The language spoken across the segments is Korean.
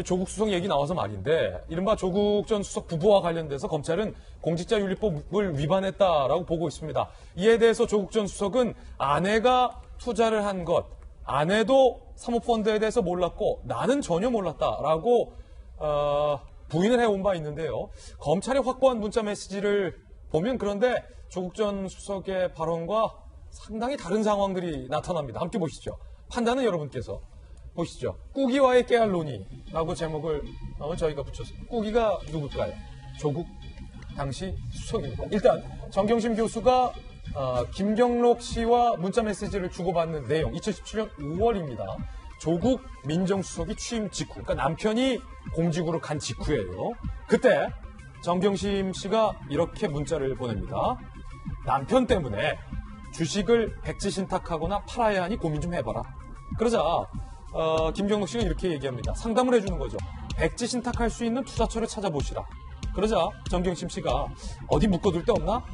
조국 수석 얘기 나와서 말인데 이른바 조국 전 수석 부부와 관련돼서 검찰은 공직자윤리법을 위반했다라고 보고 있습니다. 이에 대해서 조국 전 수석은 아내가 투자를 한 것, 아내도 사모펀드에 대해서 몰랐고 나는 전혀 몰랐다라고 부인을 해온 바 있는데요. 검찰이 확보한 문자 메시지를 보면 그런데 조국 전 수석의 발언과 상당히 다른 상황들이 나타납니다. 함께 보시죠. 판단은 여러분께서 보시죠. 꾸기와의 깨알 논의라고 제목을 저희가 붙였습니다. 꾸기가 누굴까요? 조국 당시 수석입니다. 일단 정경심 교수가 김경록 씨와 문자 메시지를 주고받는 내용 2017년 5월입니다. 조국 민정수석이 취임 직후, 그러니까 남편이 공직으로 간 직후예요. 그때 정경심 씨가 이렇게 문자를 보냅니다. 남편 때문에 주식을 백지신탁하거나 팔아야 하니 고민 좀 해봐라. 그러자 김경록 씨가 이렇게 얘기합니다. 상담을 해주는 거죠. 백지신탁할 수 있는 투자처를 찾아보시라. 그러자 정경심 씨가 어디 묶어둘 데 없나?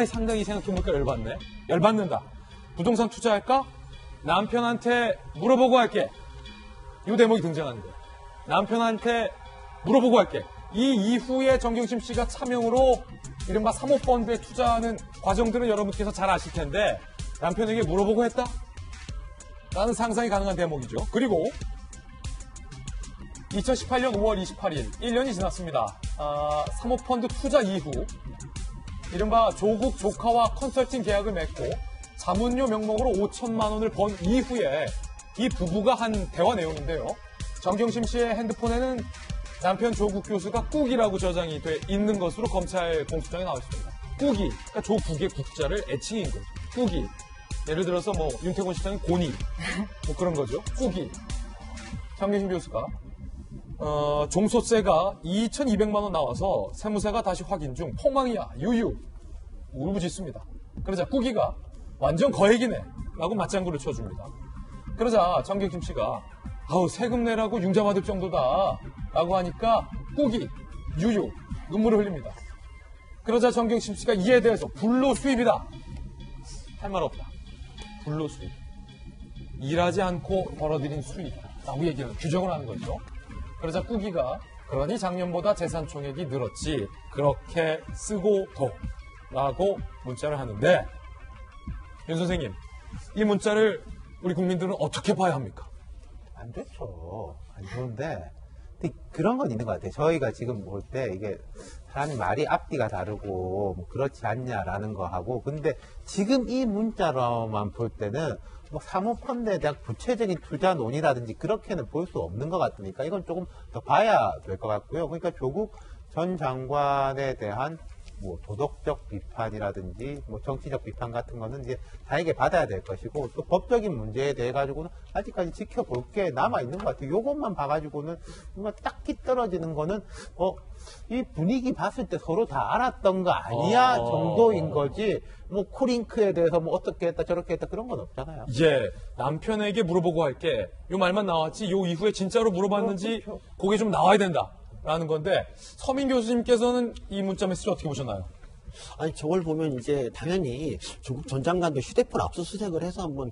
상당히 생각해보니까 열받네. 열받는다. 부동산 투자할까? 남편한테 물어보고 할게. 이 대목이 등장하는데 남편한테 물어보고 할게. 이 이후에 정경심 씨가 차명으로 이른바 사모펀드에 투자하는 과정들은 여러분께서 잘 아실 텐데 남편에게 물어보고 했다? 라는 상상이 가능한 대목이죠. 그리고 2018년 5월 28일 1년이 지났습니다. 사모펀드 투자 이후 이른바 조국 조카와 컨설팅 계약을 맺고 자문료 명목으로 5천만 원을 번 이후에 이 부부가 한 대화 내용인데요. 정경심 씨의 핸드폰에는 남편 조국 교수가 꾹이라고 저장이 돼 있는 것으로 검찰 공소장에 나와 있습니다. 꾹이, 그러니까 조국의 국자를 애칭인 거죠. 꾹이. 예를 들어서 윤태곤 시장의 고니, 그런 거죠. 꾹이. 정경심 교수가 종소세가 2,200만 원 나와서 세무세가 다시 확인 중 폭망이야 유유 울부짖습니다. 그러자 꾸기가 완전 거액이네 라고 맞장구를 쳐줍니다. 그러자 정경심 씨가 세금 내라고 융자 받을 정도다 라고 하니까 꾸기 유유 눈물을 흘립니다. 그러자 정경심 씨가 이에 대해서 불로수입이다 할 말 없다. 불로수입 일하지 않고 벌어들인 수입이라고 얘기를 규정을 하는 거죠. 그러자 꾸기가 그러니 작년보다 재산 총액이 늘었지 그렇게 쓰고 둬 라고 문자를 하는데 윤 선생님 이 문자를 우리 국민들은 어떻게 봐야 합니까? 안 좋죠. 안 좋은데 근데 그런 건 있는 것 같아요. 저희가 지금 볼 때 이게 사람이 말이 앞뒤가 다르고 그렇지 않냐라는 거 하고 근데 지금 이 문자로만 볼 때는 사모펀드에 대한 구체적인 투자 논의라든지 그렇게는 볼 수 없는 것 같으니까 이건 조금 더 봐야 될 것 같고요. 그러니까 조국 전 장관에 대한 도덕적 비판이라든지 정치적 비판 같은 거는 이제 다에게 받아야 될 것이고 또 법적인 문제에 대해 가지고는 아직까지 지켜볼 게 남아 있는 것 같아요. 요것만 봐가지고는 뭔가 딱히 떨어지는 거는 이 분위기 봤을 때 서로 다 알았던 거 아니야 정도인 거지 코링크에 대해서 어떻게 했다 저렇게 했다 그런 건 없잖아요. 남편에게 물어보고 할게 요 말만 나왔지 요 이후에 진짜로 물어봤는지 그렇죠. 그게 좀 나와야 된다 라는 건데 서민 교수님께서는 이 문자 메시지 어떻게 보셨나요? 아니 저걸 보면 이제 당연히 조국 전 장관도 휴대폰 압수수색을 해서 한번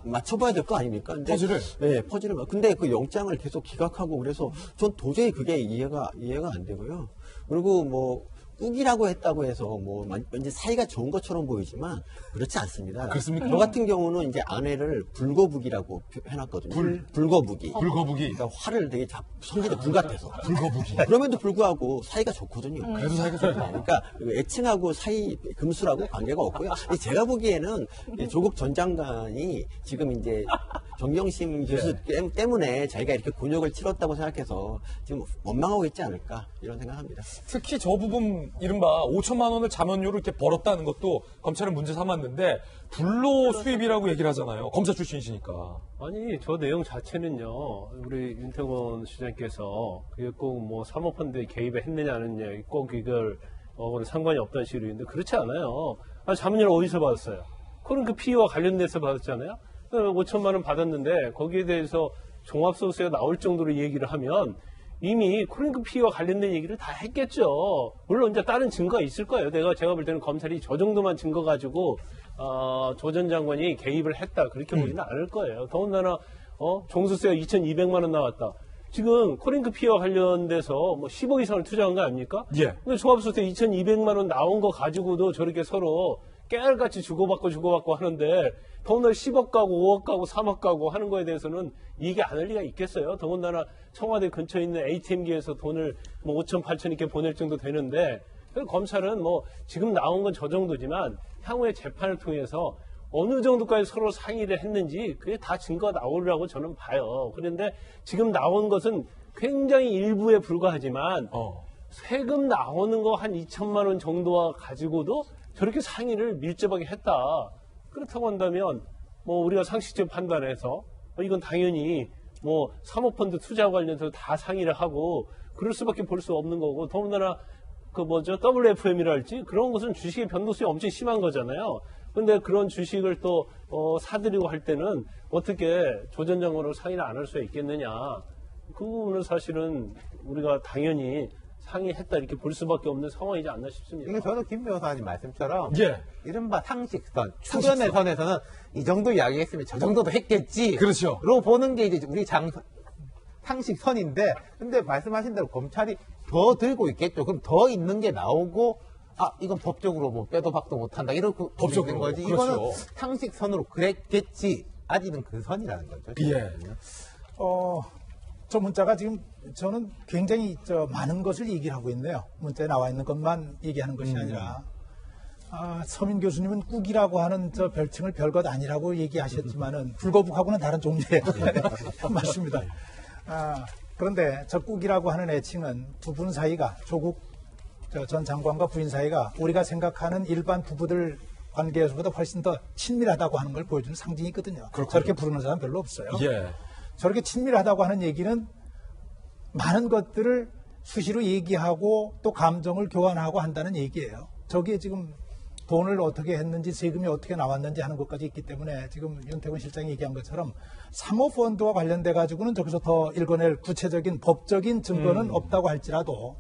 맞춰봐야 될 거 아닙니까? 근데, 퍼즐을? 네, 퍼즐을. 근데 그 영장을 계속 기각하고 그래서 전 도저히 그게 이해가 안 되고요. 그리고 꾹이라고 했다고 해서 왠지 사이가 좋은 것처럼 보이지만 그렇지 않습니다. 그렇습니까? 저 같은 경우는 이제 아내를 불거북이라고 해놨거든요. 불거북이. 불거북이. 그러니까 화를 되게 성질이 불 같아서. 불거북이. 그럼에도 불구하고 사이가 좋거든요. 그래도 사이가 좋다. 그러니까 애칭하고 사이 금수라고 관계가 없고요. 제가 보기에는 조국 전 장관이 지금 이제 정경심 교수 때문에 자기가 이렇게 곤욕을 치렀다고 생각해서 지금 원망하고 있지 않을까 이런 생각합니다. 특히 저 부분 이른바 5천만 원을 자문료로 이렇게 벌었다는 것도 검찰은 문제 삼았는데 불로 수입이라고 얘기를 하잖아요. 검사 출신이시니까. 아니 저 내용 자체는요. 우리 윤태곤 시장께서 그게 꼭 사모펀드에 개입을 했느냐 안 했느냐 꼭 이걸 상관이 없다는 식으로 있는데 그렇지 않아요. 자문료를 어디서 받았어요? 그런 그 피의와 관련돼서 받았잖아요. 5천만 원 받았는데 거기에 대해서 종합소득세가 나올 정도로 얘기를 하면 이미 코링크 피의와 관련된 얘기를 다 했겠죠. 물론 이제 다른 증거가 있을 거예요. 제가 볼 때는 검찰이 저 정도만 증거 가지고 조 전 장관이 개입을 했다 그렇게 보지는 않을 거예요. 더군다나 종수세가 2,200만 원 나왔다. 지금 코링크 피어 관련돼서 뭐 10억 이상을 투자한 거 아닙니까? 예. 근데 종합소득 2,200만 원 나온 거 가지고도 저렇게 서로 깨알같이 주고받고 하는데 더군다나 10억 가고 5억 가고 3억 가고 하는 거에 대해서는 이게 안 할 리가 있겠어요? 더군다나 청와대 근처에 있는 ATM기에서 돈을 뭐 5천, 8천 이렇게 보낼 정도 되는데 그래서 검찰은 뭐 지금 나온 건 저 정도지만 향후에 재판을 통해서 어느 정도까지 서로 상의를 했는지 그게 다 증거가 나오리라고 저는 봐요. 그런데 지금 나온 것은 굉장히 일부에 불과하지만 세금 나오는 거 한 2천만 원 정도와 가지고도 저렇게 상의를 밀접하게 했다. 그렇다고 한다면 뭐 우리가 상식적 판단해서 이건 당연히 뭐 사모펀드 투자 관련해서 다 상의를 하고 그럴 수밖에 볼 수 없는 거고 더군다나 그 뭐죠 WFM이랄지 그런 것은 주식의 변동성이 엄청 심한 거잖아요. 근데 그런 주식을 또 사들이고 할 때는 어떻게 조전장으로 상의를 안 할 수가 있겠느냐. 그 부분은 사실은 우리가 당연히 상의했다 이렇게 볼 수밖에 없는 상황이지 않나 싶습니다. 이게 저도 김 변호사님 말씀처럼 예. 이른바 상식선, 추변의 선에서는 이 정도 이야기했으면 저 정도도 했겠지. 그렇죠. 로 보는 게 이제 우리 상식선인데, 근데 말씀하신 대로 검찰이 더 들고 있겠죠. 그럼 더 있는 게 나오고, 이건 법적으로 뭐 빼도 박도 못한다. 이렇게 법적으로. 있는 거지. 그렇죠. 이거는 상식선으로 그랬겠지. 아직은 그 선이라는 거죠. 예. 저 문자가 지금 저는 굉장히 많은 것을 얘기를 하고 있네요. 문자에 나와 있는 것만 얘기하는 것이 아니라. 서민 교수님은 꾹이라고 하는 저 별칭을 별것 아니라고 얘기하셨지만은 불거북하고는 다른 종류예요. 맞습니다. 그런데 저 꾹이라고 하는 애칭은 두 분 사이가 조국 전 장관과 부인 사이가 우리가 생각하는 일반 부부들 관계에서보다 훨씬 더 친밀하다고 하는 걸 보여주는 상징이거든요. 그렇군요. 저렇게 부르는 사람 별로 없어요. 예. 저렇게 친밀하다고 하는 얘기는 많은 것들을 수시로 얘기하고 또 감정을 교환하고 한다는 얘기예요. 저기에 지금 돈을 어떻게 했는지 세금이 어떻게 나왔는지 하는 것까지 있기 때문에 지금 윤태곤 실장이 얘기한 것처럼 사모펀드와 관련돼 가지고는 저기서 더 읽어낼 구체적인 법적인 증거는 없다고 할지라도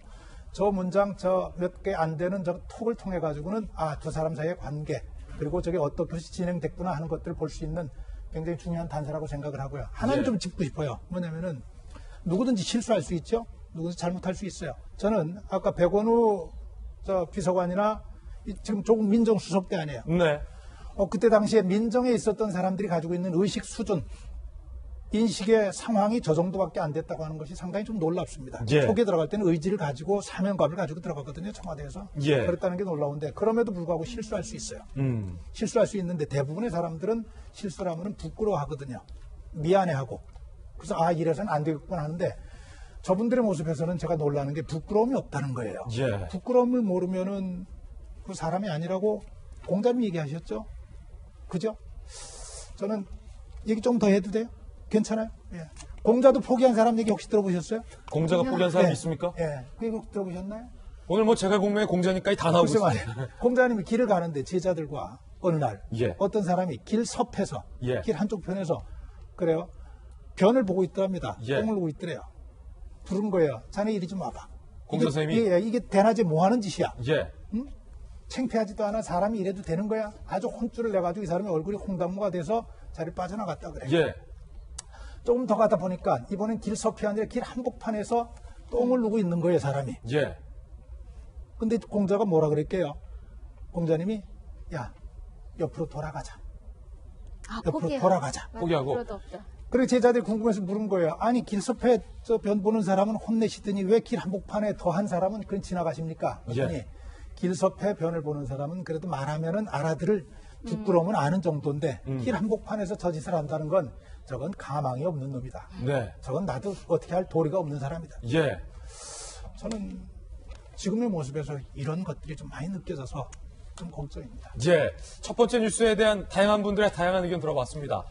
저 문장 저 몇 개 안 되는 저 톡을 통해 가지고는 두 사람 사이의 관계 그리고 저게 어떻게 진행됐구나 하는 것들을 볼 수 있는 굉장히 중요한 단서라고 생각을 하고요. 하나는 예. 좀 짚고 싶어요. 뭐냐면은 누구든지 실수할 수 있죠. 누구든지 잘못할 수 있어요. 저는 아까 백원우 비서관이나 지금 조국 민정수석 때 아니에요. 네. 그때 당시에 민정에 있었던 사람들이 가지고 있는 의식 수준, 인식의 상황이 저 정도밖에 안 됐다고 하는 것이 상당히 좀 놀랍습니다. 예. 초기에 들어갈 때는 의지를 가지고 사명감을 가지고 들어가거든요. 청와대에서. 예. 그랬다는 게 놀라운데 그럼에도 불구하고 실수할 수 있어요. 실수할 수 있는데 대부분의 사람들은 실수를 하면 부끄러워하거든요. 미안해하고. 그래서 이래서는 안 되겠구나 하는데 저분들의 모습에서는 제가 놀라는 게 부끄러움이 없다는 거예요. 예. 부끄러움을 모르면은 그 사람이 아니라고 공자님이 얘기하셨죠? 그죠? 저는 얘기 좀 더 해도 돼요? 괜찮아요? 예. 공자도 포기한 사람 얘기 혹시 들어보셨어요? 공자가 포기한 사람이 예. 있습니까? 예. 그 얘기 들어보셨나요? 오늘 뭐 제가 공명의 공자니까지 다 나오고 글쎄 있습니다. 말이에요. 공자님이 길을 가는데 제자들과 어느 날 예. 어떤 사람이 길 섭에서 예. 길 한쪽 편에서 그래요. 변을 보고 있더랍니다. 예. 똥을 보고 있더래요. 부른 거예요. 자네 이리 좀 와봐. 공자 선생님이? 이게 대낮에 뭐 하는 짓이야? 예. 창피하지도 않아. 사람이 이래도 되는 거야. 아주 혼쭐을 내가지고 이 사람이 얼굴이 홍당무가 돼서 자리를 빠져나갔다 그래요. 예. 조금 더 가다 보니까 이번엔 길 섭이 아니라 길 한복판에서 똥을 누고 있는 거예요, 사람이. 예. 근데 공자가 뭐라 그랬게요? 공자님이 야, 옆으로 돌아가자. 옆으로 포기하고. 돌아가자. 포기하고. 그래도 없죠. 그리고 제자들이 궁금해서 물은 거예요. 아니 길섭에 저 변 보는 사람은 혼내시더니 왜 길 한복판에 더한 사람은 그냥 지나가십니까? 그랬더니 예. 길섭에 변을 보는 사람은 그래도 말하면은 알아들을 부끄러움은 아는 정도인데 길 한복판에서 저 짓을 한다는 건 저건 가망이 없는 놈이다. 네. 저건 나도 어떻게 할 도리가 없는 사람이다. 예. 저는 지금의 모습에서 이런 것들이 좀 많이 느껴져서 좀 걱정입니다. 예. 첫 번째 뉴스에 대한 다양한 분들의 다양한 의견 들어봤습니다.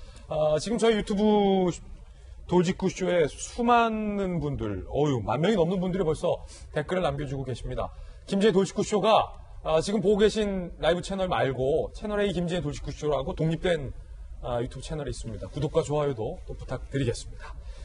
지금 저희 유튜브 돌직구쇼에 수많은 분들, 10,000명이 넘는 분들이 벌써 댓글을 남겨주고 계십니다. 김지혜 돌직구쇼가 지금 보고 계신 라이브 채널 말고 채널A 김지혜 돌직구쇼라고 독립된 유튜브 채널이 있습니다. 구독과 좋아요도 또 부탁드리겠습니다.